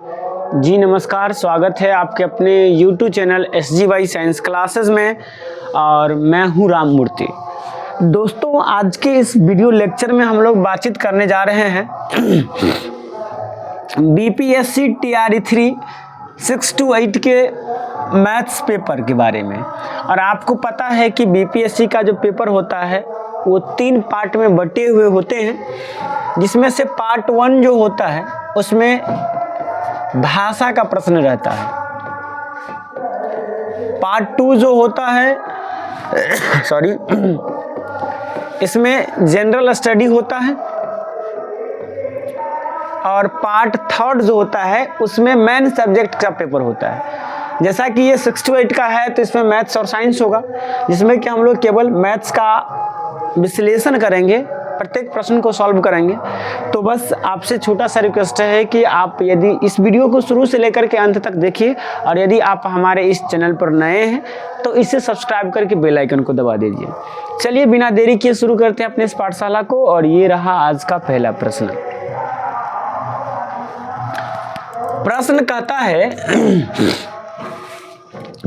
जी नमस्कार, स्वागत है आपके अपने YouTube channel SGY science classes में और मैं हूं राम मूर्ति। दोस्तों, आज के इस वीडियो लेक्चर में हम लोग बातचीत करने जा रहे हैं BPSC TRE3 6 to 8 के मैथ्स पेपर के बारे में। और आपको पता है कि BPSC का जो पेपर होता है वो 3 पार्ट में बटे हुए होते हैं, जिसमें से पार्ट 1 जो होता है उसमें भाषा का प्रश्न रहता है। पार्ट 2 जो होता है इसमें जनरल स्टडी होता है, और पार्ट 3 जो होता है उसमें मेन सब्जेक्ट का पेपर होता है। जैसा कि ये 6 to 8 का है तो इसमें मैथ्स और साइंस होगा, जिसमें कि हम लोग केवल मैथ्स का विश्लेषण करेंगे, प्रत्येक प्रश्न को सॉल्व करेंगे। तो बस आपसे छोटा सा रिक्वेस्ट है कि आप यदि इस वीडियो को शुरू से लेकर के अंत तक देखिए, और यदि आप हमारे इस चैनल पर नए हैं तो इसे सब्सक्राइब करके बेल आइकन को दबा दीजिए। चलिए बिना देरी किए शुरू करते हैं अपने इस पाठशाला को। और ये रहा आज का पहला प्रश्न। प्रश्न कहता है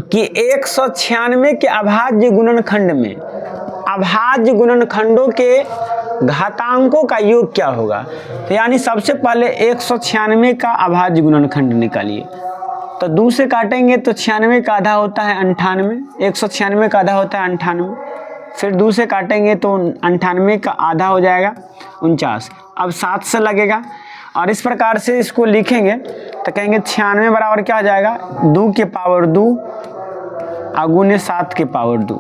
कि 196 के अभाज्य गुणनखंड में अभाज्य गुणनखंडों के घातांकों का योग क्या होगा। तो यानी सबसे पहले 196 का अभाज्य गुणनखंड निकालिए। तो 2 से काटेंगे तो 96 का आधा होता है 98, 196 का आधा होता है 98। फिर 2 से काटेंगे तो 98 का आधा हो जाएगा 49। अब 7 से लगेगा, और इस प्रकार से इसको लिखेंगे तो कहेंगे 96 बराबर क्या हो जाएगा 2 के पावर 2 गुने 7 के पावर 2।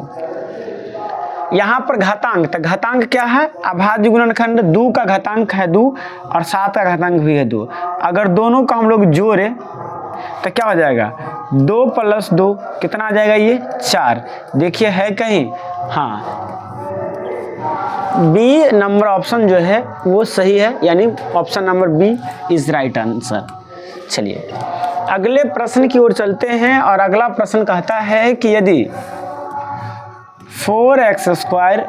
यहाँ पर घातांक, तो घातांक क्या है, अभाज्य गुणनखंड 2 का घातांक है 2 और 7 का घातांक भी है 2। अगर दोनों का हम लोग जोड़े तो क्या हो जाएगा 2 + 2 कितना आ जाएगा, ये 4। देखिए है कहीं, हाँ बी नंबर ऑप्शन जो है वो सही है, यानी option number B is right answer. चलिए अगले प्रश्न की ओर चलते हैं, और अगला प्रश्न कहता है कि यदि 4x²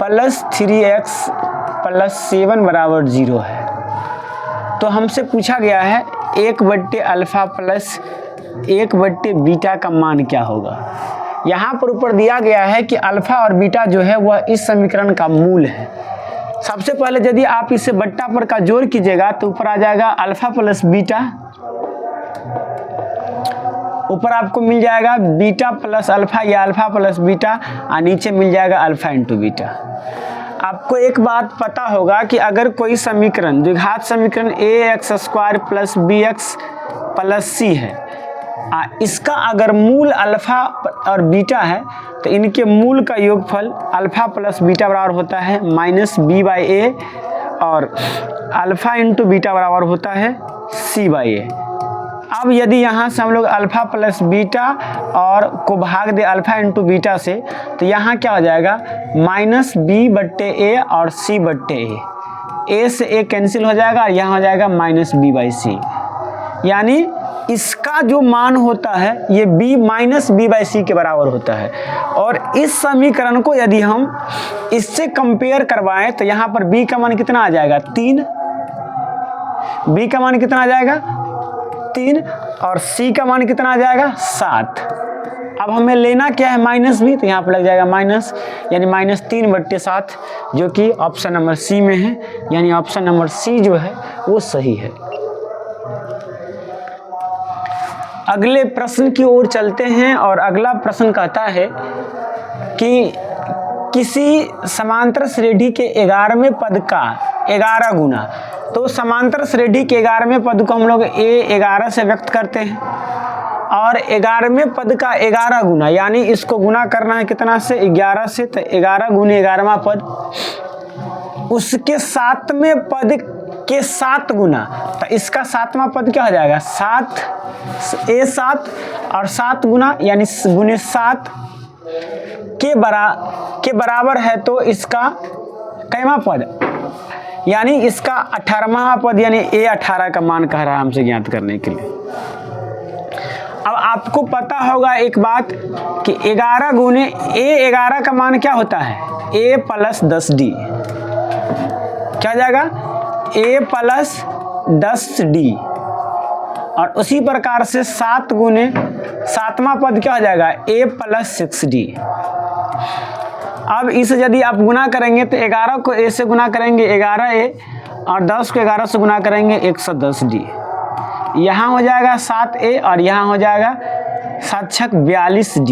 + 3x + 7 बराबर 0 है, तो हमसे पूछा गया है 1/α + 1/β का मान क्या होगा। यहाँ पर ऊपर दिया गया है कि अल्फा और बीटा जो है वह इस समीकरण का मूल है। सबसे पहले यदि आप इसे बट्टा पर का जोड़ कीजिएगा तो ऊपर आ जाएगा अल्फा + बीटा, ऊपर आपको मिल जाएगा बीटा + अल्फा या अल्फा + बीटा, और नीचे मिल जाएगा अल्फा × बीटा। आपको एक बात पता होगा कि अगर कोई समीकरण द्विघात समीकरण ax² + bx + c है, इसका अगर मूल अल्फा और बीटा है तो इनके मूल का योगफल अल्फा + बीटा बराबर होता है -b/a, और अल्फा × बीटा बराबर होता है c/a। अब यदि यहाँ से हम लोग अल्फा + बीटा और को भाग दे अल्फा × बीटा से, तो यहाँ क्या हो जाएगा -b/a और c/a। a से a कैंसिल हो जाएगा और यहाँ हो जाएगा -b/c। यानी इसका जो मान होता है ये b-b/c के बराबर होता है। और इस समीकरण को यदि हम इससे कंपेयर करवाएं तो यहाँ पर b का मान कितना आ जाएगा 3, b का मान कितना आ जाएगा 3, और c का मान कितना आ जाएगा 7। अब हमें लेना क्या है -b, तो यहाँ पर लग जाएगा माइनस, यानी -3/7, जो कि ऑप्शन नंबर सी में है, यानी ऑप्शन नंबर सी जो है वो सही है। अगले प्रश्न की ओर चलते हैं, और अगला प्रश्न कहता है कि किसी समांतर श्रेणी के 11वें पद का 11 गुना। तो समांतर श्रेणी के 11वें पद को हम लोग a11 से व्यक्त करते हैं, और 11वें पद का 11 गुना, यानी इसको गुना करना है कितना से 11 से, तो 11 गुने 11वां पद उसके 7वें पद के 7 गुना। तो इसका 7वां पद क्या हो जाएगा 7 a7, और 7 गुना यानी गुने 7 के बराबर है, तो इसका कैवां पद, यानी इसका 18वां पद, यानी a18 का मान कह रहा है हमसे ज्ञात करने के लिए। अब आपको पता होगा एक बात कि 11 गुने a11 का मान क्या होता है a + 10d, क्या हो जाएगा a + 10d, और उसी प्रकार से 7 गुने 7वां पद क्या हो जाएगा a + 6d। अब इसे यदि आप गुना करेंगे तो 11 को a से गुना करेंगे 11a और 10 को 11 से गुना करेंगे 110d। यहाँ हो जाएगा 7a और यहाँ हो जाएगा 7 छक 42d।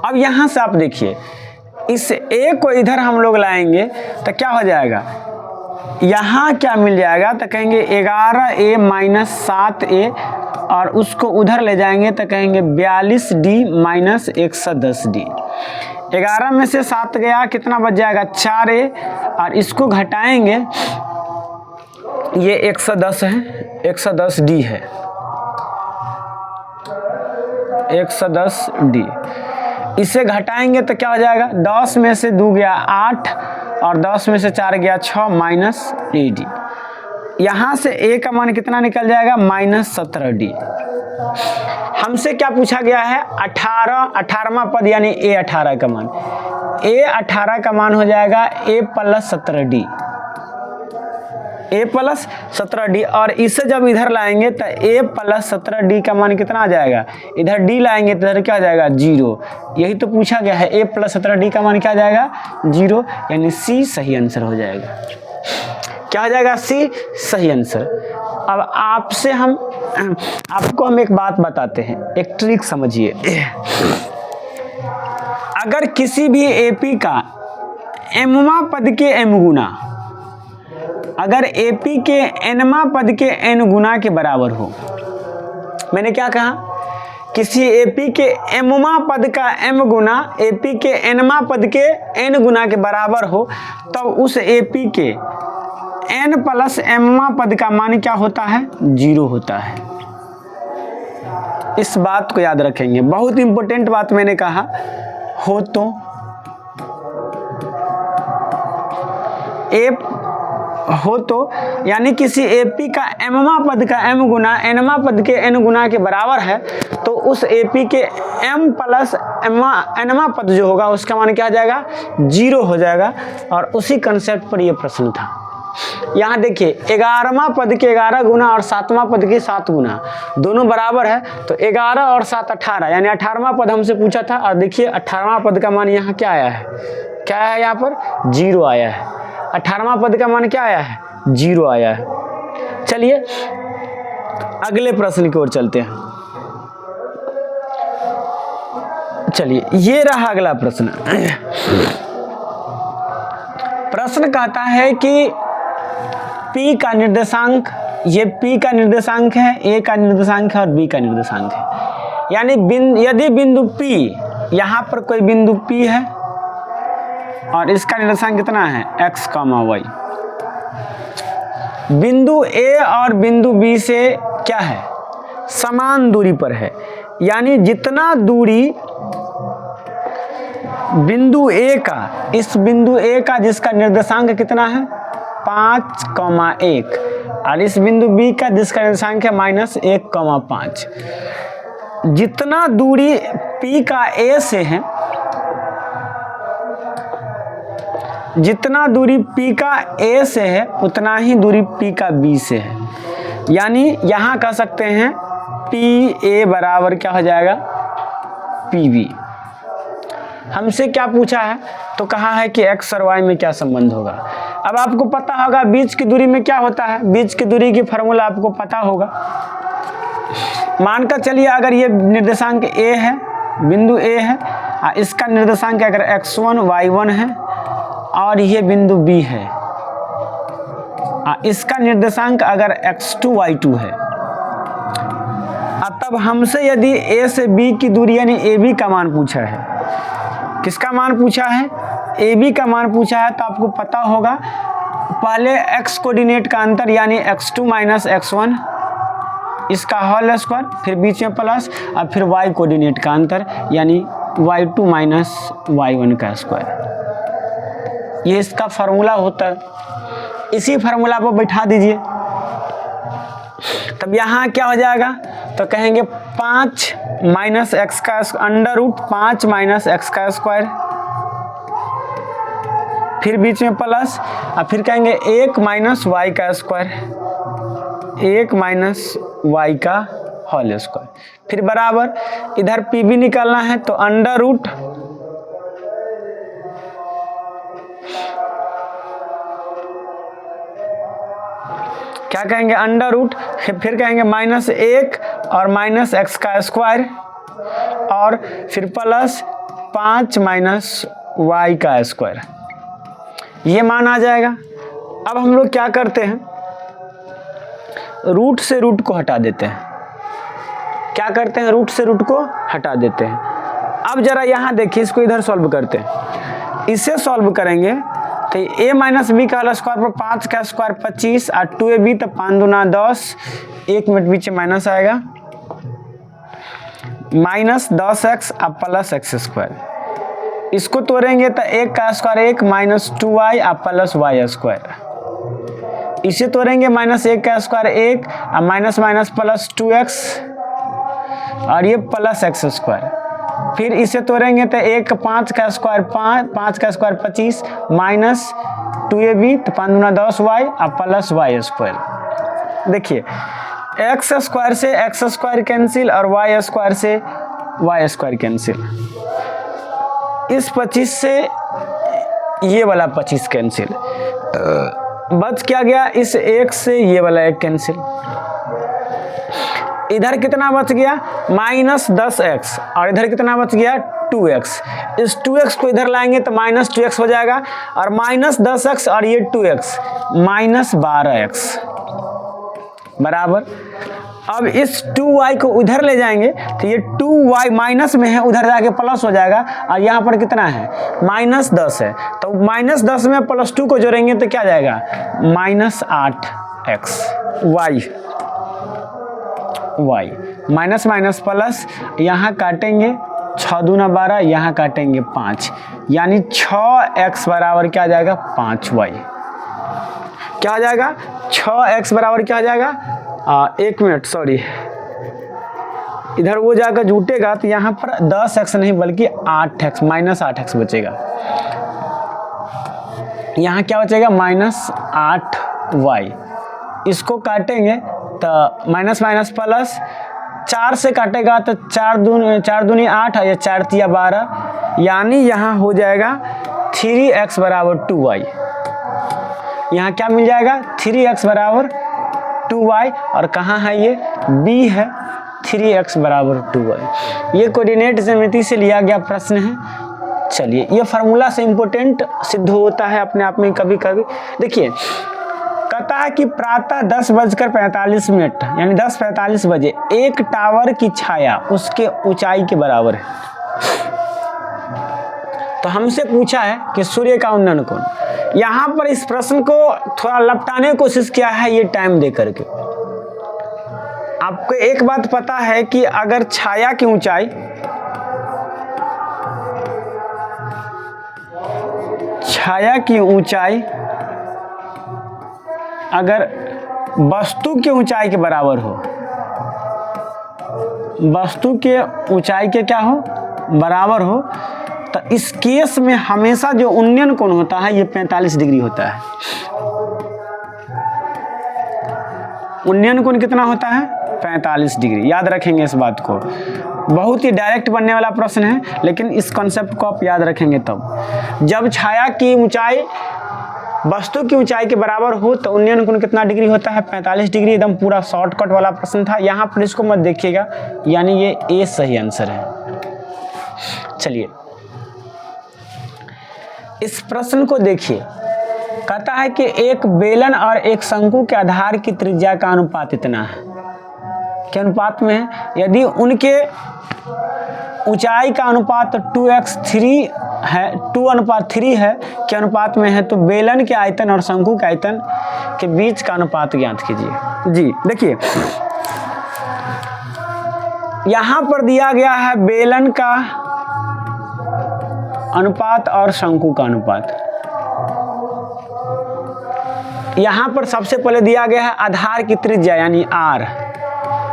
अब यहाँ से आप देखिए इस a को इधर हम लोग लाएंगे तो क्या हो जाएगा, यहाँ क्या मिल जाएगा तो कहेंगे 11a - 7a और उसको उधर ले जाएंगे तो कहेंगे 42d - 110d। 11 में से 7 गया कितना बच जाएगा 4a और इसको घटाएंगे ये 110 है 110d है 110d। इसे घटाएंगे तो क्या हो जाएगा 10 में से 2 गया 8 और 10 में से 4 गया 6 - ad। यहाँ से a का मान कितना निकल जाएगा -17d। हमसे क्या पूछा गया है 18वां पद यानी a18 का मान। a18 का मान हो जाएगा a + 17d a + 17d और इसे जब इधर लाएंगे तो a + 17d का मान कितना आ जाएगा, इधर d लाएंगे तो इधर क्या आ जाएगा 0। यही तो पूछा गया है a + 17d का मान क्या आ जाएगा 0, यानी c सही आंसर हो जाएगा। क्या हो जाएगा c सही आंसर। अब आपको हम एक बात बताते हैं, एक ट्रिक समझिए। अगर किसी भी एपी का mवां पद के m गुना अगर एपी के nवां पद के n गुना के बराबर हो, मैंने क्या कहा, किसी एपी के mवां पद का m गुना एपी के nवां पद के n गुना के बराबर हो, तब उस एपी के n + mवां पद का मान क्या होता है 0 होता है। इस बात को याद रखेंगे, बहुत इंपॉर्टेंट बात मैंने कहा। हो तो यानी किसी एपी का mवां पद का m गुना nवां पद के n गुना के बराबर है, तो उस एपी के m + nवां पद जो होगा उसका मान क्या आ जाएगा 0 हो जाएगा। और उसी कंसेप्ट पर यह प्रश्न था। यहाँ देखिए 11वां पद के 11 गुना और 7वां पद के 7 गुना दोनों बराबर है, तो 11 और 7 18 यानी 18वां पद हमसे पूछा था। और देखिए 18वां पद का मान यहाँ क्या आया है, क्या है यहाँ पर 0 आया है। 18वां पद का मान क्या आया है 0 आया है। चलिए अगले प्रश्न की ओर चलते हैं। चलिए ये रहा अगला प्रश्न। प्रश्न कहता है कि P का निर्देशांक, ये P का निर्देशांक है, A का निर्देशांक है और B का निर्देशांक है। यानी यदि बिंदु P, यहाँ पर कोई बिंदु P है और इसका निर्देशांक कितना है x, y। बिंदु A और बिंदु B से क्या है समान दूरी पर है, यानी जितना दूरी बिंदु A का, इस बिंदु A का जिसका निर्देशांक कितना है 5,1 और इस बिंदु B का जिसका निर्देशांक है -1,5, जितना दूरी P का A से है, जितना दूरी P का A से है उतना ही दूरी P का B से है। यानी यहाँ कह सकते हैं PA बराबर क्या हो जाएगा PB। हमसे क्या पूछा है तो कहा है कि x और y में क्या संबंध होगा। अब आपको पता होगा बीच की दूरी में क्या होता है, बीच की दूरी की फार्मूला आपको पता होगा। मानकर चलिए अगर ये निर्देशांक A है, बिंदु A है, इसका निर्देशांक अगर x1 y1 है और ये बिंदु B है, इसका निर्देशांक अगर x2 y2 है, तब हमसे यदि A से B की दूरी यानी AB का मान पूछा है, किसका मान पूछा है AB का मान पूछा है, तो आपको पता होगा पहले x कोऑर्डिनेट का अंतर यानी x2 - x1 इसका होल स्क्वायर, फिर बीच में प्लस और फिर y कोऑर्डिनेट का अंतर यानी y2 - y1 का स्क्वायर। ये इसका फार्मूला होता है। इसी फार्मूला पर बैठा दीजिए, तब यहाँ क्या हो जाएगा तो कहेंगे 5 - x का √5 - x का स्क्वायर फिर बीच में प्लस, और फिर कहेंगे 1 माइनस वाई का स्क्वायर, 1 माइनस वाई का होल स्क्वायर, फिर बराबर इधर पी भी निकालना है तो अंडर रूट क्या कहेंगे अंडर रूट, फिर कहेंगे -1 और माइनस एक्स का स्क्वायर, और फिर प्लस 5 माइनस वाई का स्क्वायर, ये मान आ जाएगा। अब हम लोग क्या करते हैं, रूट से रूट को हटा देते हैं। क्या करते हैं, रूट से रूट को हटा देते हैं। अब जरा यहाँ देखिए, इसको इधर सॉल्व करते हैं। इसे सॉल्व करेंगे तो a माइनस बी का होल स्क्वायर पर 5 का स्क्वायर 25 और 2ab तो 5 दूना 10, 1 मिनट बीच में माइनस आएगा, -10x और प्लस एक्स स्क्वायर। इसको तोड़ेंगे तो 1 का स्क्वायर 1 माइनस 2y और प्लस वाई स्क्वायर। इसे तोड़ेंगे -1 का स्क्वायर 1 और माइनस माइनस प्लस 2x और ये प्लस एक्स स्क्वायर। फिर इसे तोड़ेंगे तो 1 5 का स्क्वायर 5 का स्क्वायर 25 माइनस 2ab तो 5 दूना 10y और प्लस वाई स्क्वायर। देखिए एक्स स्क्वायर से एक्स स्क्वायर कैंसिल और वाई स्क्वायर से वाई स्क्वायर कैंसिल। इस 25 से ये वाला 25 कैंसिल, बच क्या गया, इस 1 से ये वाला 1 कैंसिल। इधर कितना बच गया -10x और इधर कितना बच गया 2x। इस 2x को इधर लाएंगे तो -2x हो जाएगा, और -10x और ये 2x -12x बराबर। अब इस 2y को उधर ले जाएंगे तो ये 2y माइनस में है, उधर जाके प्लस हो जाएगा, और यहाँ पर कितना है -10 है, तो -10 में +2 को जोड़ेंगे तो क्या जाएगा -8x y minus minus plus, यहाँ काटेंगे 6 दूना 12, यहाँ काटेंगे 5, यानी 6x बराबर क्या आ जाएगा 5y। क्या आ जाएगा 6x बराबर क्या आ जाएगा 1 मिनट सॉरी, इधर वो जाकर जुटेगा तो यहाँ पर 10x नहीं बल्कि 8x -8x बचेगा। यहाँ क्या बचेगा -8y। इसको काटेंगे तो माइनस माइनस प्लस, 4 से काटेगा तो 4 दूनी 8 और 4 तिया 12, यानी यहाँ हो जाएगा 3x बराबर 2y। यहाँ क्या मिल जाएगा 3x बराबर 2y, और कहाँ है ये b है 3x बराबर 2y। ये कोऑर्डिनेट ज्यामिति से लिया गया प्रश्न है। चलिए, ये फार्मूला से इम्पोर्टेंट सिद्ध होता है अपने आप में कभी कभी। देखिए कहता है कि प्रातः 10:45 यानी 10:45 बजे एक टावर की छाया उसके ऊंचाई के बराबर है। तो हमसे पूछा है कि सूर्य का उन्नयन कोण। यहाँ पर इस प्रश्न को थोड़ा लपटाने की कोशिश किया है ये टाइम दे करके। आपको एक बात पता है कि अगर छाया की ऊंचाई अगर वस्तु की ऊंचाई के बराबर हो, वस्तु के ऊंचाई के क्या हो बराबर हो, तो इस केस में हमेशा जो उन्नयन कोण होता है ये 45 डिग्री होता है। उन्नयन कोण कितना होता है 45 डिग्री। याद रखेंगे इस बात को, बहुत ही डायरेक्ट बनने वाला प्रश्न है, लेकिन इस कॉन्सेप्ट को आप याद रखेंगे तब। जब छाया की ऊंचाई वस्तु की ऊंचाई के बराबर हो तो उन्नयन कोण कितना डिग्री होता है 45 डिग्री। एकदम पूरा शॉर्टकट वाला प्रश्न था, यहाँ पर इसको मत देखिएगा, यानी ये ए सही आंसर है। चलिए इस प्रश्न को देखिए, कहता है कि एक बेलन और एक शंकु के आधार की त्रिज्या का अनुपात इतना है, के अनुपात में है। यदि उनके ऊंचाई का अनुपात 2:3 है, 2:3 है के अनुपात में है, तो बेलन के आयतन और शंकु के आयतन के बीच का अनुपात ज्ञात कीजिए। जी देखिए, यहां पर दिया गया है बेलन का अनुपात और शंकु का अनुपात। यहां पर सबसे पहले दिया गया है आधार की त्रिज्या यानी r,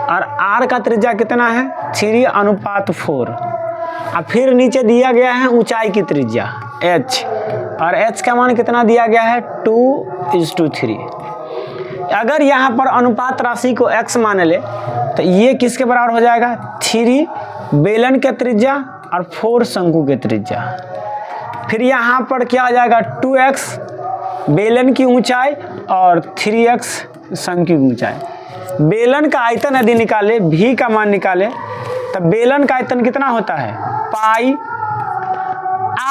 और r का त्रिज्या कितना है 3:4। और फिर नीचे दिया गया है ऊंचाई की त्रिज्या h, और h का मान कितना दिया गया है 2:3। अगर यहाँ पर अनुपात राशि को x मान ले तो ये किसके बराबर हो जाएगा 3 बेलन के त्रिज्या और 4 शंकु के त्रिज्या। फिर यहाँ पर क्या आ जाएगा 2x बेलन की ऊंचाई और 3x शंकु की ऊंचाई। बेलन का आयतन यदि निकाले v का मान निकाले तो बेलन का आयतन कितना होता है पाई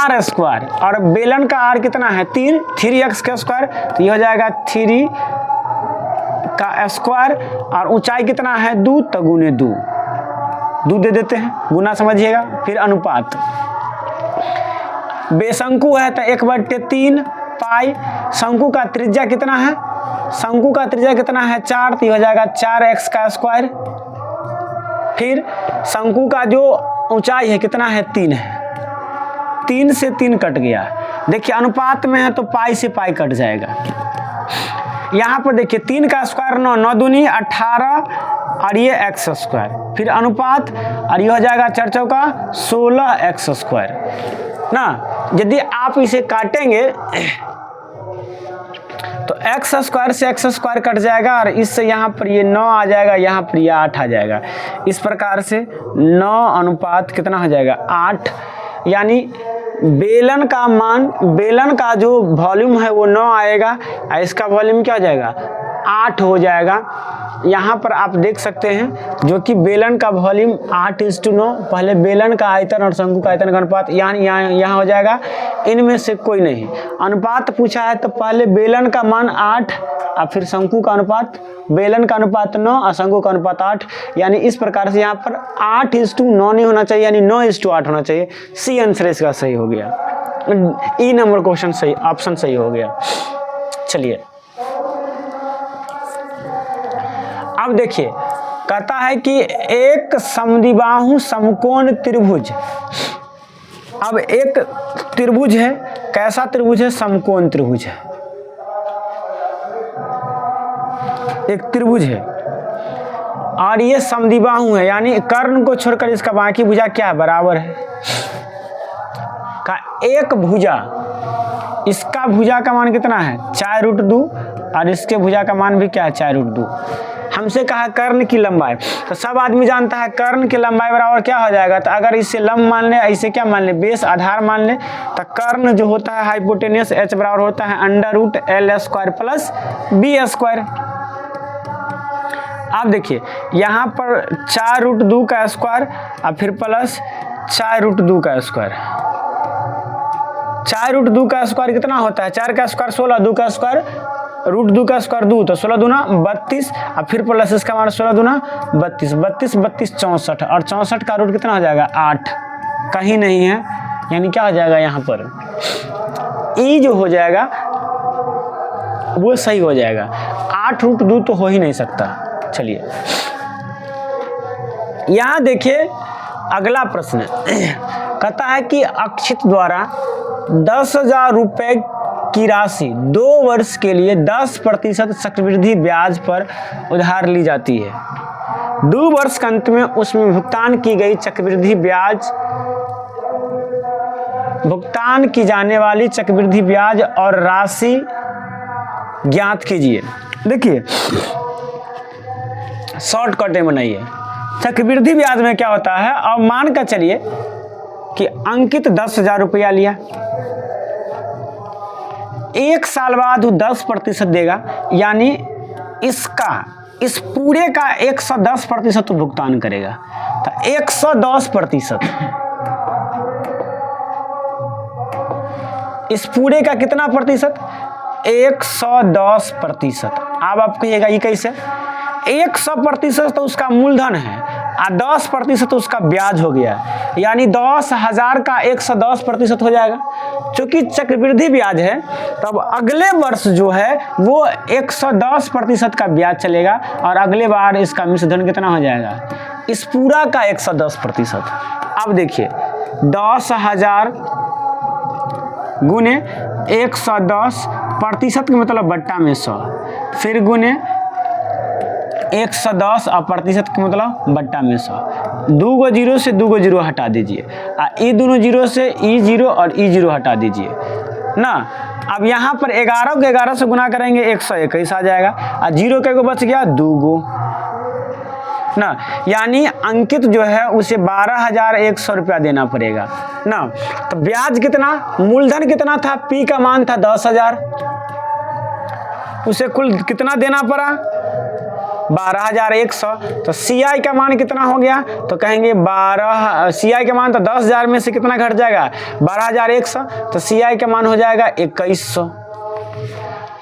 r स्क्वायर और बेलन का r कितना है 3x का स्क्वायर, तो ये हो जाएगा 3 का स्क्वायर और ऊंचाई कितना है 2 तो गुने 2 दे देते हैं, गुना समझिएगा। फिर अनुपात बेशंकु है तो 1/3 पाई, शंकु का त्रिज्या कितना है, शंकु का त्रिज्या कितना है 4, तो ये हो जाएगा 4x का स्क्वायर। फिर शंकु का जो ऊंचाई है कितना है 3 है, 3 से 3 कट गया। देखिए अनुपात में है तो पाई से पाई कट जाएगा। यहाँ पर देखिए 3 का स्क्वायर 9, 9 दूनी 18 और ये x स्क्वायर। फिर अनुपात और ये हो जाएगा 4 चौका 16x स्क्वायर ना। यदि आप इसे काटेंगे तो x स्क्वायर से x स्क्वायर कट जाएगा और इससे यहाँ पर ये 9 आ जाएगा, यहाँ पर ये 8 आ जाएगा। इस प्रकार से 9 अनुपात कितना हो जाएगा 8, यानी बेलन का मान, बेलन का जो वॉल्यूम है वो 9 आएगा और इसका वॉल्यूम क्या हो जाएगा 8 हो जाएगा। यहाँ पर आप देख सकते हैं जो कि बेलन का वॉल्यूम 8:9। पहले बेलन का आयतन और शंकु का आयतन का अनुपात यहाँ हो जाएगा, इनमें से कोई नहीं। अनुपात पूछा है तो पहले बेलन का मान 8 और फिर शंकु का अनुपात, बेलन का अनुपात 9 और शंकु का अनुपात 8, यानी इस प्रकार से यहाँ पर 8:9 नहीं होना चाहिए, यानी 9:8 होना चाहिए। सी आंसर इसका सही हो गया, ई नंबर क्वेश्चन सही, ऑप्शन सही हो गया। चलिए अब देखिए, कहता है कि एक समद्विबाहु समकोण त्रिभुज। अब एक त्रिभुज है, कैसा त्रिभुज है, समकोण त्रिभुज है। एक त्रिभुज है और ये समद्विबाहु है, यानी कर्ण को छोड़कर इसका बाकी भुजा क्या बराबर है का एक भुजा। इसका भुजा का मान कितना है 4√2 और इसके भुजा का मान भी क्या है 4√2। हमसे कहा कर्ण की लंबाई, तो सब आदमी जानता है कर्ण की लंबाई बराबर क्या हो जाएगा। तो अगर इसे लंब मान ले, ऐसे क्या मान ले बेस आधार मान ले, तो कर्ण जो होता है हाइपोटेन्यूस h बराबर होता है √L² प्लस b²। अब देखिए यहाँ पर 4√2 का स्क्वायर और फिर प्लस 4√2 का स्क्वायर। 4√2 का स्क्वायर कितना होता है 4 का स्क्वायर 16, 2 का स्क्वायर √2 का स्क्वायर 2, तो 16 दूना 32 और फिर प्लस इसका मान 16 दूना 32, 32 32 64 और 64 का रूट कितना हो जाएगा 8, कहीं नहीं है, यानी क्या हो जाएगा यहाँ पर ई जो हो जाएगा वो सही हो जाएगा। 8√2 तो हो ही नहीं सकता। चलिए यहाँ देखिए अगला प्रश्न कहता है कि अक्षित द्वारा 10,000 रुपए की राशि 2 वर्ष के लिए 10% चक्रवृद्धि ब्याज पर उधार ली जाती है। 2 वर्ष के अंत में उसमें भुगतान की गई चक्रवृद्धि ब्याज, भुगतान की जाने वाली चक्रवृद्धि ब्याज और राशि ज्ञात कीजिए। देखिए शॉर्टकट में बनाइए। चक्रवृद्धि ब्याज में क्या होता है, अब मान कर चलिए कि अंकित 10,000 रुपया लिया, 1 साल बाद वो 10% देगा, यानी इसका इस पूरे का 110% भुगतान करेगा। तो 110%, इस पूरे का कितना प्रतिशत 110%। अब आप कहिएगा ये कैसे, 100% तो उसका मूलधन है और 10% उसका ब्याज हो गया, यानी 10,000 का 110% हो जाएगा। क्योंकि चक्रवृद्धि ब्याज है तब अगले वर्ष जो है वो 110% का ब्याज चलेगा और अगले बार इसका मिश्रधन कितना हो जाएगा इस पूरा का 110%। अब देखिए 10,000 गुने 110% का मतलब बट्टा में 100, फिर गुने 110 और प्रतिशत का मतलब बट्टा में 100। 2 गो जीरो से 2 गो जीरो हटा दीजिए, ई दोनों जीरो से ई जीरो और ई जीरो हटा दीजिए, ना। अब यहाँ पर 11 को 11 से गुना करेंगे 121 आ जाएगा, और 0 के को बच गया 2 गो ना, यानी अंकित जो है उसे 12,100 रुपया देना पड़ेगा ना। तो ब्याज कितना, मूलधन कितना था, पी का मान था 10,000, उसे कुल कितना देना पड़ा 12,100। तो CI का मान कितना हो गया, तो कहेंगे CI का मान तो 10,000 में से कितना घट जाएगा 12,100, तो CI का मान हो जाएगा 2,100।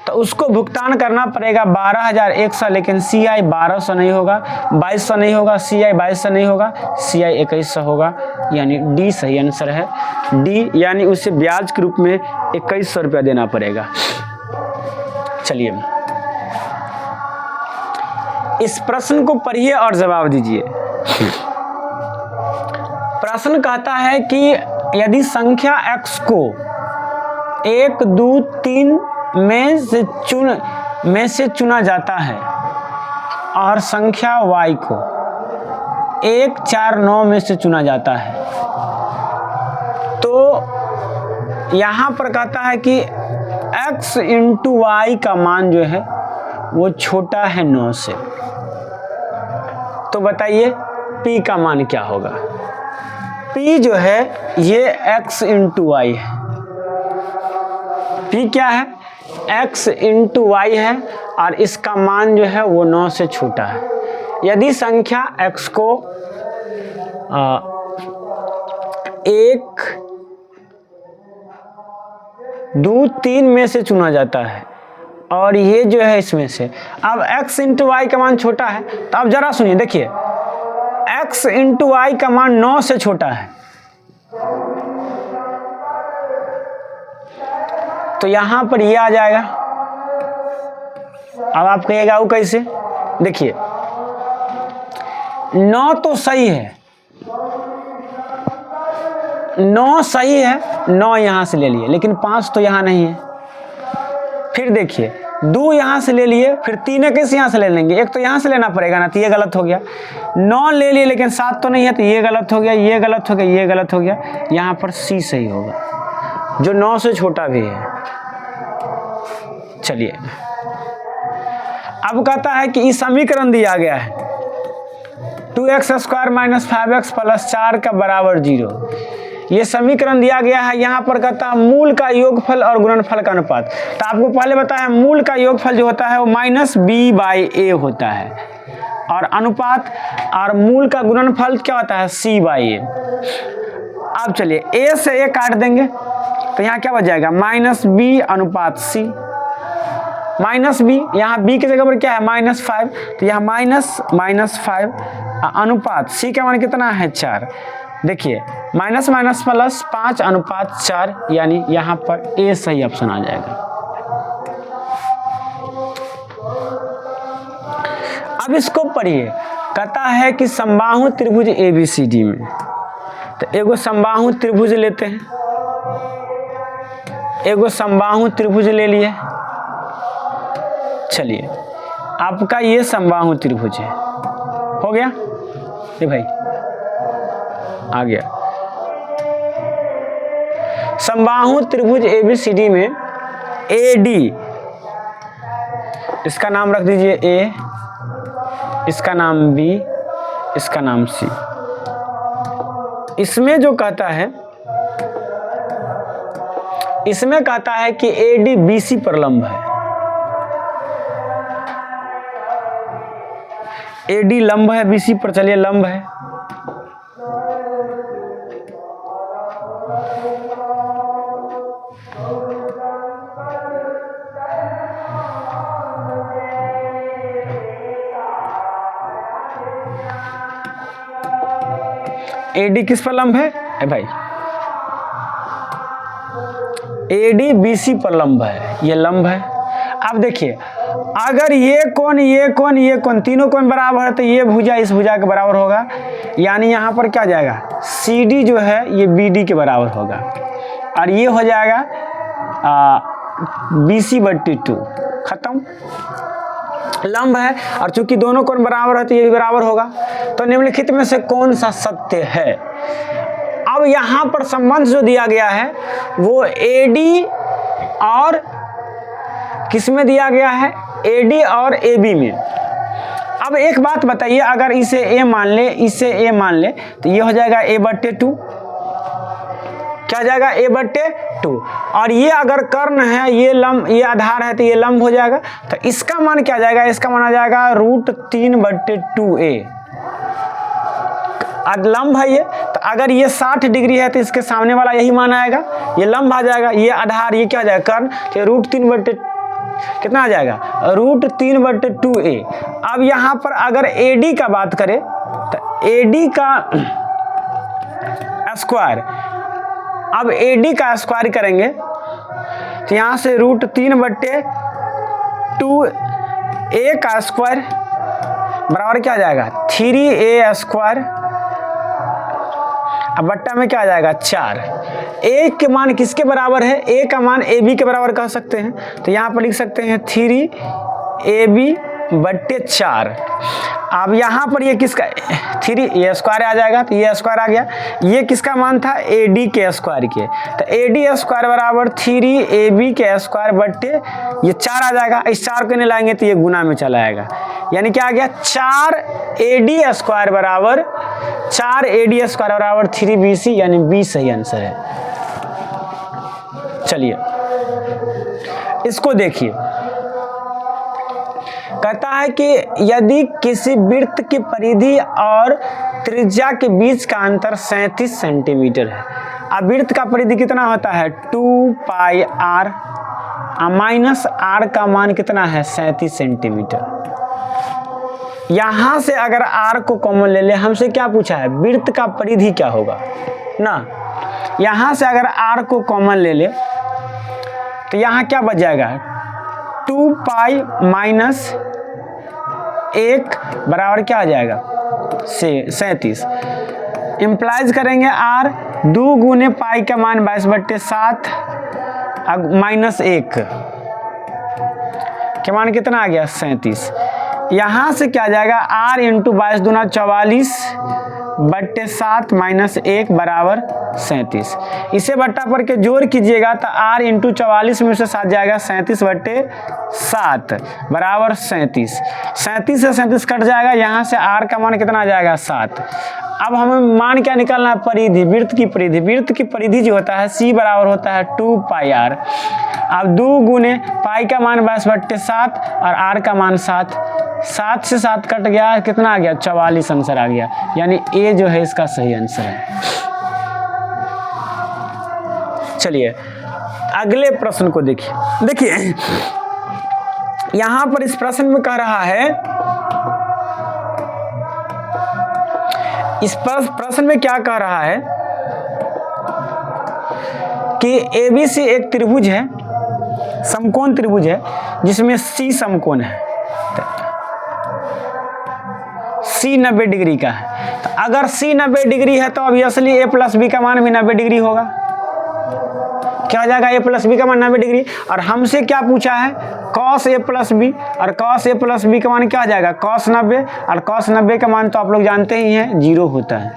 तो उसको भुगतान करना पड़ेगा 12,100, लेकिन CI 1,200 नहीं होगा, 2,200 नहीं होगा, CI 2,200 नहीं होगा, CI 2,100 होगा, यानी D सही आंसर है। D यानी उसे ब्याज के रूप में 2,100 रुपया देना पड़ेगा। चलिए इस प्रश्न को पढ़िए और जवाब दीजिए। प्रश्न कहता है कि यदि संख्या x को 1, 2, 3 में से चुना जाता है और संख्या y को 1, 4, 9 में से चुना जाता है, तो यहाँ पर कहता है कि x इंटू y का मान जो है वो छोटा है 9 से। तो बताइए p का मान क्या होगा। p जो है ये x इंटू वाई है, p क्या है x इंटू वाई है, और इसका मान जो है वो 9 से छोटा है। यदि संख्या x को 1, 2, 3 में से चुना जाता है और ये जो है इसमें से, अब x इंटू वाई का मान छोटा है, तो अब जरा सुनिए, देखिए x इंटू वाई का मान 9 से छोटा है, तो यहां पर ये आ जाएगा। अब आप कहिएगा वो कैसे, देखिए 9 तो सही है, 9 सही है, 9 यहां से ले लिए, लेकिन 5 तो यहां नहीं है। फिर देखिए 2 यहाँ से ले लिए, फिर 3 कैसे यहाँ से ले लेंगे, एक तो यहाँ से लेना पड़ेगा ना, तो ये गलत हो गया। 9 ले लिए लेकिन 7 तो नहीं है, तो ये गलत हो गया, ये गलत हो गया, ये गलत हो गया। यहाँ पर C सही होगा जो 9 से छोटा भी है। चलिए अब कहता है कि इस समीकरण दिया गया है 2x² - 5x + 4 का बराबर 0। ये समीकरण दिया गया है। यहाँ पर कहता है मूल का योगफल और गुणनफल का अनुपात। तो आपको पहले बताया मूल का योगफल जो होता है वो -b/a होता है, और अनुपात और मूल का गुणनफल क्या होता है c/a। अब चलिए a से a काट देंगे तो यहाँ क्या बच जाएगा -b/c, -b, यहाँ b की जगह पर क्या है -5, तो यहाँ -5 अनुपात c का मान कितना है 4। देखिए माइनस माइनस प्लस 5/4, यानी यहाँ पर A सही ऑप्शन आ जाएगा। अब इसको पढ़िए, कहता है कि समबाहु त्रिभुज ABCD में, तो एगो समबाहु त्रिभुज लेते हैं, एगो समबाहु त्रिभुज ले लिए। चलिए आपका ये समबाहु त्रिभुज है, हो गया ये भाई आ गया। समबाहु त्रिभुज ABCD में AD, इसका नाम रख दीजिए A, इसका नाम B, इसका नाम C। इसमें जो कहता है, इसमें कहता है कि AD BC पर लंब है, AD लंब है BC पर, चलिए लंब है। AD किस पर लंब है भाई, AD BC पर लंब है, ये लंब है। अब देखिए अगर ये कोण तीनों कोण बराबर है तो ये भुजा इस भुजा के बराबर होगा, यानी यहाँ पर क्या जाएगा CD जो है ये BD के बराबर होगा, और ये हो जाएगा BC/2, खत्म। लंब है और चूंकि दोनों कोण बराबर है तो ये भी बराबर होगा। तो निम्नलिखित में से कौन सा सत्य है। अब यहाँ पर संबंध जो दिया गया है वो AD और किस में दिया गया है, AD और AB में। अब एक बात बताइए, अगर इसे A मान ले, इसे A मान ले, तो ये हो जाएगा A/2, क्या हो जाएगा A/2। और ये अगर कर्ण है, ये लंब, ये आधार है, तो ये लंब हो जाएगा। तो इसका मान क्या आ जाएगा, इसका मान आ जाएगा √3/2a। लंब है ये, तो अगर ये 60 डिग्री है तो इसके सामने वाला यही मान आएगा, ये लंब आ जाएगा, ये आधार, ये क्या आ जाएगा कर्ण, तो √3 कितना आ जाएगा, √3/2a। अब यहाँ पर अगर AD का बात करें तो AD का स्क्वायर, अब AD का स्क्वायर करेंगे तो यहाँ से √3/2a का स्क्वायर बराबर क्या आ जाएगा, 3a स्क्वायर। अब बट्टा में क्या आ जाएगा 4। a के मान किसके बराबर है, a का मान AB के बराबर कह सकते हैं, तो यहाँ पर लिख सकते हैं 3ab/4। अब यहाँ पर ये किसका 3 ये स्क्वायर आ जाएगा, तो ये स्क्वायर आ गया। ये किसका मान था, AD के स्क्वायर के, तो AD स्क्वायर बराबर 3ab के स्क्वायर बट्टे ये 4 आ जाएगा। इस 4 को नहीं लाएंगे तो ये गुना में चला आएगा, यानी क्या आ गया 4AD स्क्वायर बराबर 3BC, यानी B सही आंसर है। चलिए इसको देखिए, कहता है कि यदि किसी वृत्त की परिधि और त्रिज्या के बीच का अंतर 37 सेंटीमीटर है। अब वृत्त का परिधि कितना होता है 2πr, माइनस r का मान कितना है 37 सेंटीमीटर। यहां से अगर r को कॉमन ले ले, हमसे क्या पूछा है, वृत्त का परिधि क्या होगा ना। यहां से अगर r को कॉमन ले ले तो यहां क्या बच जाएगा, 2π माइनस 1 बराबर क्या आ जाएगा 37। इम्प्लाइज करेंगे r, 2 गुने पाई का मान 22/7 माइनस 1 के मान कितना आ गया 37। यहाँ से क्या आ जाएगा r इंटू 22 दूना 44/7 माइनस 1 बराबर 37। इसे बट्टा पर के जोड़ कीजिएगा तो r इंटू 44 में से 7 जाएगा 37/7 बराबर 37। 37 से 37 कट जाएगा, यहाँ से r का मान कितना आ जाएगा 7। अब हमें मान क्या निकालना है, परिधि, वृत्त की परिधि। वृत्त की परिधि जो होता है c बराबर होता है 2πr। अब 2 गुने पाई का मान 22/7 और r का मान 7, 7 से 7 कट गया, कितना आ गया 44 आंसर आ गया, यानी A जो है इसका सही आंसर है। चलिए अगले प्रश्न को देखिए यहां पर इस प्रश्न में कह रहा है, इस प्रश्न में क्या कह रहा है कि ABC एक त्रिभुज है, समकोण त्रिभुज है, जिसमें C समकोण है, C 90 डिग्री का है। तो अगर C 90 डिग्री है तो ऑब्वियसली A प्लस B का मान भी 90 डिग्री होगा। क्या हो जाएगा A प्लस B का मान 90 डिग्री। और हमसे क्या पूछा है cos A प्लस B, और cos A प्लस B का मान क्या आ जाएगा cos 90, और cos 90 का मान तो आप लोग जानते ही हैं 0 होता है,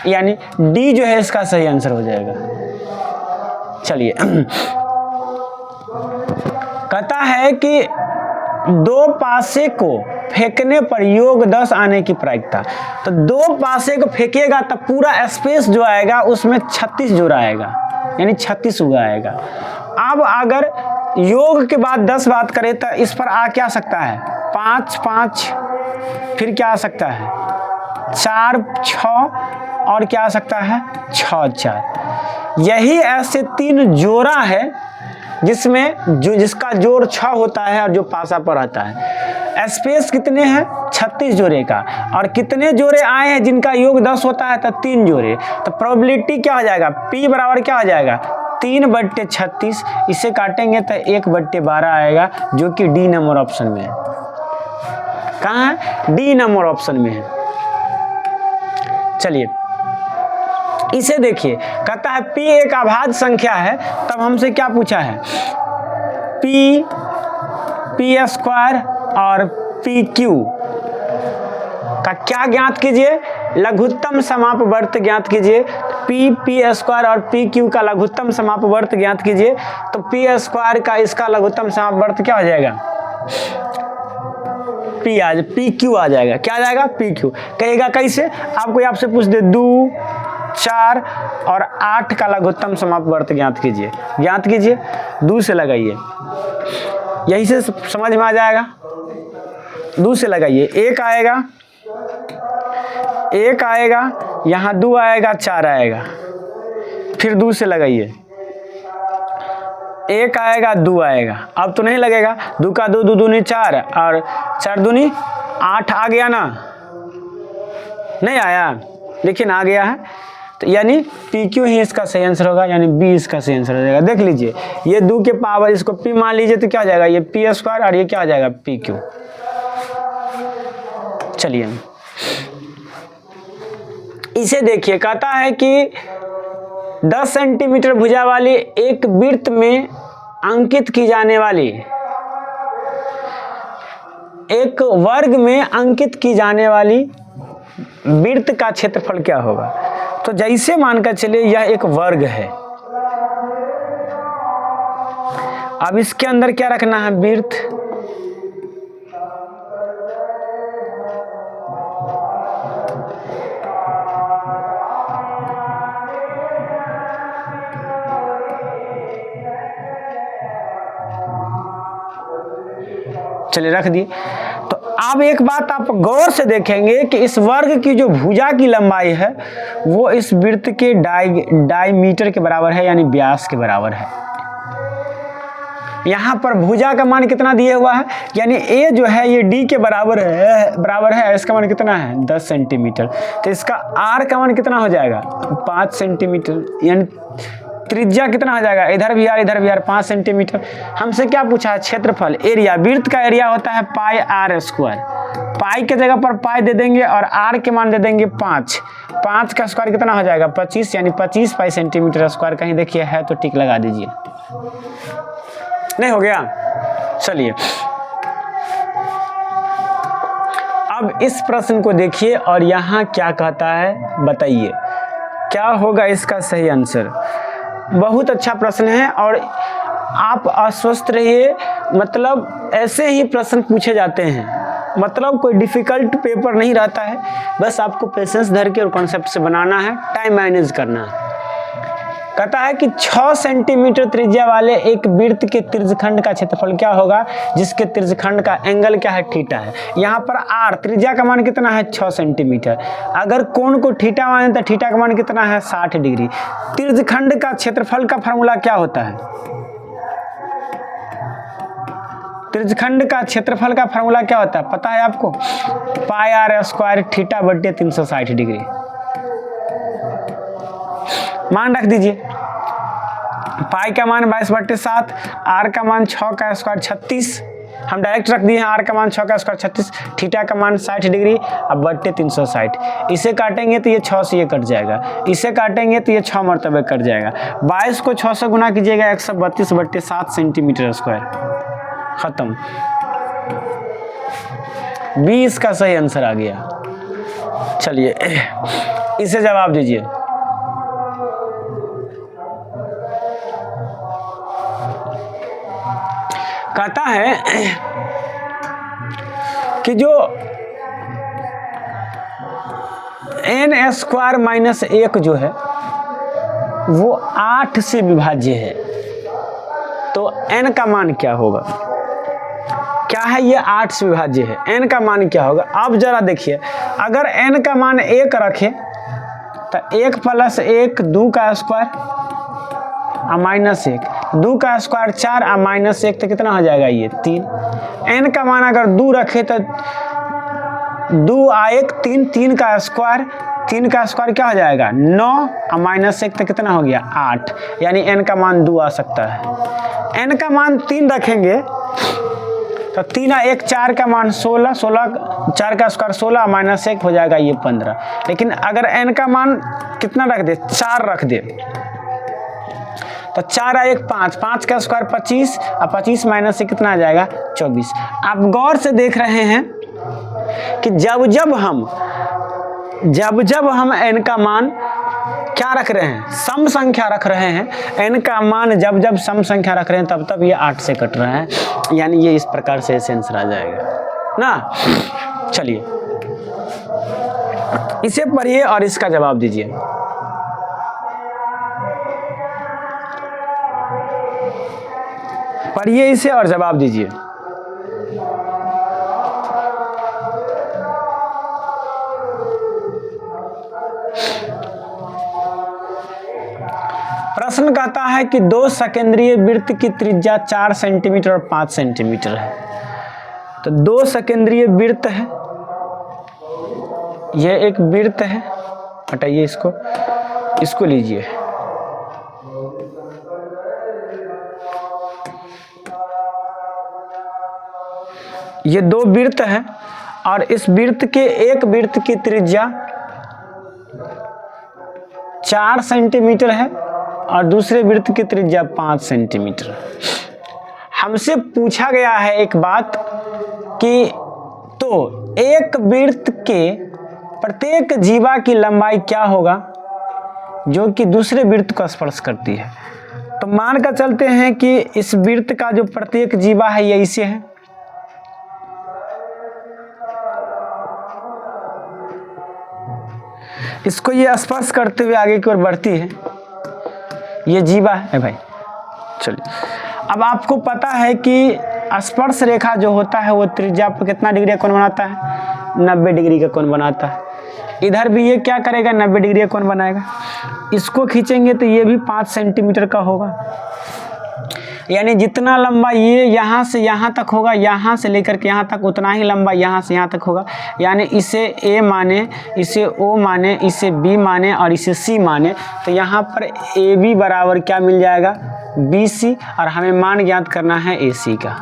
यानी D जो है इसका सही आंसर हो जाएगा। चलिए कहता है कि 2 पासे को फेंकने पर योग 10 आने की प्रायिकता। तो 2 पासे को फेंकेगा तो पूरा स्पेस जो आएगा उसमें 36 जोड़ा आएगा, यानी 36 हुआ आएगा। अब अगर योग के बाद 10 बात करें तो इस पर आ क्या सकता है 5 5, फिर क्या आ सकता है 4 6, और क्या आ सकता है 6 4। यही ऐसे 3 जोड़ा है जिसमें जिसका जोड़ 6 होता है और जो पासा पर आता है। स्पेस कितने हैं 36 जोड़े का, और कितने जोड़े आए हैं जिनका योग 10 होता है तो 3 जोड़े। तो प्रोबेबिलिटी क्या हो जाएगा P बराबर क्या हो जाएगा 3/36। इसे काटेंगे तो 1/12 आएगा, जो कि D नंबर ऑप्शन में है। कहाँ है D नंबर ऑप्शन में है। चलिए इसे देखिए, कहता है P एक अभाज्य संख्या है, तब हमसे क्या पूछा है P स्क्वायर और PQ का क्या ज्ञात कीजिए, लघुत्तम समापवर्त ज्ञात कीजिए। पी पी स्क्वायर और पी क्यू का लघुत्तम समापवर्त ज्ञात कीजिए। तो पी स्क्वायर का इसका लघुत्तम समापवर्त क्या हो जाएगा, पी क्यू आ जाएगा। क्या आ जाएगा, पी क्यू। कहेगा कैसे, आपको आपसे पूछ दे 2, 4 और 8 का लघुत्तम समापवर्त ज्ञात कीजिए। ज्ञात कीजिए, 2 से लगाइए, यही से समझ में आ जाएगा। 2 से लगाइए, 1 आएगा, 1 आएगा, यहाँ 2 आएगा, 4 आएगा, फिर 2 से लगाइए, 1 आएगा, 2 आएगा। अब तो नहीं लगेगा, 2 का 2, 2 दूनी 4 और 4 दूनी 8 आ गया ना, नहीं आया, लेकिन आ गया है। तो यानी पी क्यू ही इसका सही आंसर होगा, यानी बी इसका सही आंसर हो जाएगा। देख लीजिए, ये 2 के पावर इसको पी मान लीजिए तो क्या हो जाएगा, ये पी स्क्वायर और ये क्या हो जाएगा, पी क्यू। चलिए इसे देखिए, कहता है कि 10 सेंटीमीटर भुजा वाली एक वृत्त में अंकित की जाने वाली, एक वर्ग में अंकित की जाने वाली वृत्त का क्षेत्रफल क्या होगा। तो जैसे मानकर चलिए यह एक वर्ग है, अब इसके अंदर क्या रखना है, वृत्त। चलिए रख दिए। तो अब एक बात आप गौर से देखेंगे कि इस वर्ग की जो भुजा की लंबाई है वो इस वृत्त के डायमीटर के बराबर है, यानी व्यास के बराबर है। यहाँ पर भुजा का मान कितना दिया हुआ है, यानी ए जो है ये डी के बराबर है, इसका मान कितना है 10 सेंटीमीटर। तो इसका आर का मान कितना हो जाएगा 5 सेंटीमीटर, यानी त्रिज्या कितना हो जाएगा, इधर भी आर इधर भी आर, 5 सेंटीमीटर। हमसे क्या पूछा है, क्षेत्रफल, एरिया। वृत्त का एरिया होता है पाई आर स्क्वायर, पाई के जगह पर पाई दे देंगे और आर के मान दे देंगे 5। 5 का स्क्वायर कितना हो जाएगा 25, यानी 25 पाई सेंटीमीटर स्क्वायर। कहीं देखिए है तो टिक लगा दीजिए, नहीं हो गया। चलिए अब इस प्रश्न को देखिए और यहाँ क्या कहता है बताइए, क्या होगा इसका सही आंसर। बहुत अच्छा प्रश्न है और आप आश्वस्त रहिए, मतलब ऐसे ही प्रश्न पूछे जाते हैं, मतलब कोई डिफिकल्ट पेपर नहीं रहता है, बस आपको पेशेंस धर के और कॉन्सेप्ट से बनाना है, टाइम मैनेज करना है। कहता है कि 6 सेंटीमीटर त्रिज्या वाले एक वृत्त के त्रिज्यखंड का क्षेत्रफल क्या होगा, जिसके त्रिज्यखंड का एंगल क्या है, थीटा है। यहाँ पर आर त्रिज्या का मान कितना है 6 सेंटीमीटर। अगर कोण को थीटा माने तो थीटा का मान कितना है 60 डिग्री। त्रिज्यखंड का क्षेत्रफल का फॉर्मूला क्या होता है, त्रिज्यखंड का क्षेत्रफल का फॉर्मूला क्या होता है पता है आपको, पाई आर स्क्वायर थीटा बटे 360 डिग्री। मान रख दीजिए, पाई का मान 22/7, आर का मान 6 का स्क्वायर 36, हम डायरेक्ट रख दिए हैं, आर का मान 6 का स्क्वायर 36, थीटा का मान 60 डिग्री, अब बट्टे 360। इसे काटेंगे तो ये 6 से ये कट जाएगा, इसे काटेंगे तो ये 6 मरतबे कट जाएगा। 22 को 6 से गुना कीजिएगा 132/7 सेंटीमीटर स्क्वायर, खत्म। 20 का सही आंसर आ गया। चलिए इसे जवाब दीजिए। कहता है कि जो n स्क्वायर माइनस 1 जो है वो 8 से विभाज्य है, तो n का मान क्या होगा, क्या है ये 8 से विभाज्य है, n का मान क्या होगा। अब जरा देखिए, अगर n का मान 1 रखे तो 1 + 1 2 का स्क्वायर और -1, 2 का स्क्वायर 4 और -1 तो कितना हो जाएगा ये 3। n का मान अगर 2 रखे तो 2 और 1 3, 3 का स्क्वायर क्या हो जाएगा 9 और -1 तो कितना हो गया 8, यानी n का मान 2 आ सकता है। n का मान 3 रखेंगे तो 3 और 1 4 का मान 16, 4 का स्क्वायर 16 और -1 हो जाएगा ये 15। लेकिन अगर n का मान कितना रख दे 4 रख दे तो 4 और 1 5, 5 का स्क्वायर 25 और 25 माइनस से कितना आ जाएगा 24। आप गौर से देख रहे हैं कि जब जब हम n का मान क्या क्या रख रहे हैं, सम संख्या रख रहे हैं, n का मान जब जब सम संख्या रख रहे हैं तब तब ये 8 से कट रहा है, यानी ये इस प्रकार से आंसर आ जाएगा ना। चलिए इसे पढ़िए और इसका जवाब दीजिए। पढ़िए इसे और जवाब दीजिए। प्रश्न कहता है कि 2 सकेंद्रीय वृत्त की त्रिज्या 4 सेंटीमीटर और 5 सेंटीमीटर है। तो 2 सकेंद्रीय वृत्त है, यह एक वृत्त है, हटाइए इसको लीजिए। ये 2 वृत्त है और इस वृत्त के एक वृत्त की त्रिज्या 4 सेंटीमीटर है और दूसरे वृत्त की त्रिज्या 5 सेंटीमीटर। हमसे पूछा गया है एक बात कि तो एक वृत्त के प्रत्येक जीवा की लंबाई क्या होगा जो कि दूसरे वृत्त को स्पर्श करती है। तो मान कर चलते हैं कि इस वृत्त का जो प्रत्येक जीवा है ये ऐसे है, इसको ये स्पर्श करते हुए आगे की ओर बढ़ती है, ये जीवा है भाई। चलिए अब आपको पता है कि स्पर्श रेखा जो होता है वो त्रिज्या पर कितना डिग्री का कोण बनाता है, 90 डिग्री का कोण बनाता है। इधर भी ये क्या करेगा, 90 डिग्री का कोण बनाएगा। इसको खींचेंगे तो ये भी 5 सेंटीमीटर का होगा, यानी जितना लंबा ये यहाँ से यहाँ तक होगा, यहाँ से लेकर के यहाँ तक उतना ही लंबा यहाँ से यहाँ तक होगा। यानी इसे A माने, इसे O माने, इसे B माने और इसे C माने, तो यहाँ पर AB बराबर क्या मिल जाएगा, BC, और हमें मान ज्ञात करना है AC का।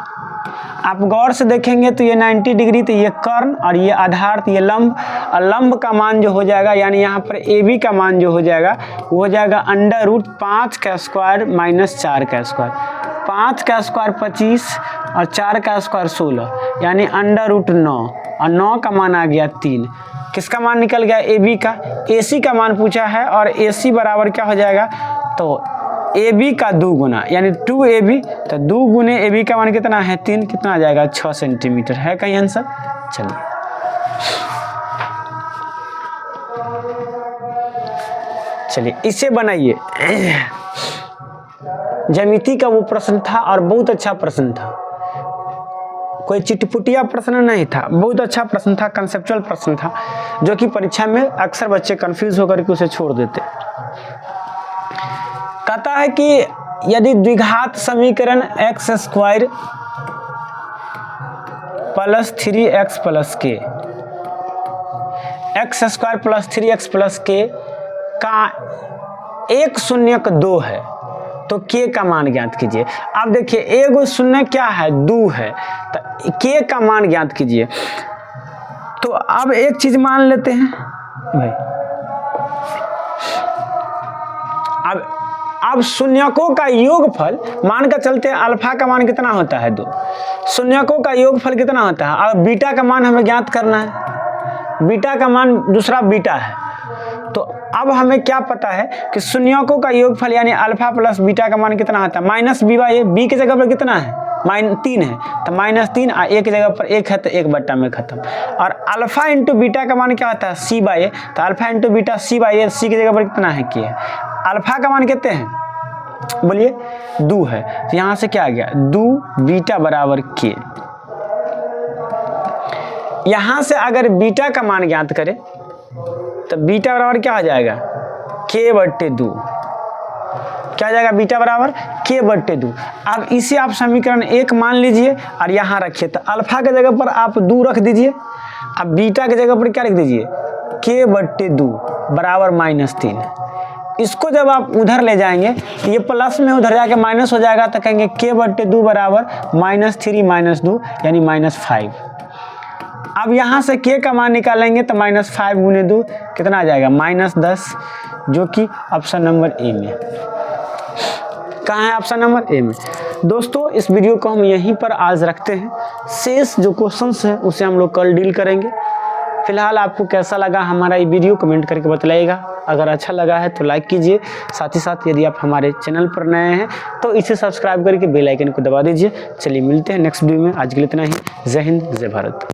आप गौर से देखेंगे तो ये 90 डिग्री, तो ये कर्ण और ये आधार, तो ये लंब, और लंब का मान जो हो जाएगा यानी यहाँ पर AB का मान जो हो जाएगा वो हो जाएगा √5 का स्क्वायर माइनस 4 का स्क्वायर। 5 का स्क्वायर 25 और 4 का स्क्वायर 16, यानी √9, और 9 का मान आ गया 3। किसका मान निकल गया, AB का। AC का मान पूछा है और AC बराबर क्या हो जाएगा, तो AB का 2 गुना यानी 2AB, तो 2 गुने AB का मान कितना है 3, कितना आ जाएगा 6 सेंटीमीटर। है कहीं आंसर। चलिए इसे बनाइए। ज्यामिति का वो प्रश्न था और बहुत अच्छा प्रश्न था, कोई चिटपुटिया प्रश्न नहीं था, बहुत अच्छा प्रश्न था, कंसेप्चुअल प्रश्न था, जो कि परीक्षा में अक्सर बच्चे कंफ्यूज होकर के उसे छोड़ देते। कहता है कि यदि द्विघात समीकरण x² + 3x + k, x² + 3x + k का एक शून्यक 2 है तो k का मान ज्ञात कीजिए। अब देखिए एगो शून्य क्या है, 2 है, तो k का मान ज्ञात कीजिए। तो अब एक चीज मान लेते हैं भाई, अब शून्यकों का योगफल मान कर चलते हैं, अल्फा का मान कितना होता है 2, शून्यकों का योगफल कितना होता है, और बीटा का मान हमें ज्ञात करना है, बीटा का मान दूसरा बीटा है। तो अब हमें क्या पता है कि शून्यकों का योगफल यानी अल्फा प्लस बीटा का मान कितना होता है, -b/a, b की जगह पर कितना है, -3 है, तो -3, और a की जगह पर 1 है तो 1/, में खत्म। और अल्फा इंटू बीटा का मान क्या होता है, c/a, तो alpha into beta c/a, c की जगह पर कितना है, k है। अल्फा का मान कितने हैं, बोलिए 2 है, तो यहाँ से क्या आ गया, 2 बीटा बराबर k। यहाँ से अगर बीटा का मान ज्ञात करें तो बीटा बराबर क्या हो जाएगा, k/2, क्या हो जाएगा, बीटा बराबर k/2। अब इसे आप समीकरण 1 मान लीजिए और यहाँ रखिए, तो अल्फा के जगह पर आप 2 रख दीजिए, अब बीटा के जगह पर क्या लिख दीजिए, k/2 बराबर -3। इसको जब आप उधर ले जाएंगे तो ये प्लस में उधर जाके माइनस हो जाएगा, तो कहेंगे k/2 बराबर -3 - 2 यानी -5। अब यहाँ से k का मान निकालेंगे तो -5 × 2 कितना आ जाएगा, -10, जो कि ऑप्शन नंबर ए में। कहाँ है ऑप्शन नंबर ए में। दोस्तों इस वीडियो को हम यहीं पर आज रखते हैं, शेष जो क्वेश्चंस हैं उसे हम लोग कल डील करेंगे। फिलहाल आपको कैसा लगा हमारा ये वीडियो कमेंट करके बतलाइएगा। अगर अच्छा लगा है तो लाइक कीजिए, साथ ही साथ यदि आप हमारे चैनल पर नए हैं तो इसे सब्सक्राइब करके बेल आइकन को दबा दीजिए। चलिए मिलते हैं नेक्स्ट वीडियो में, आज के लिए इतना ही। जय हिंद, जय भारत।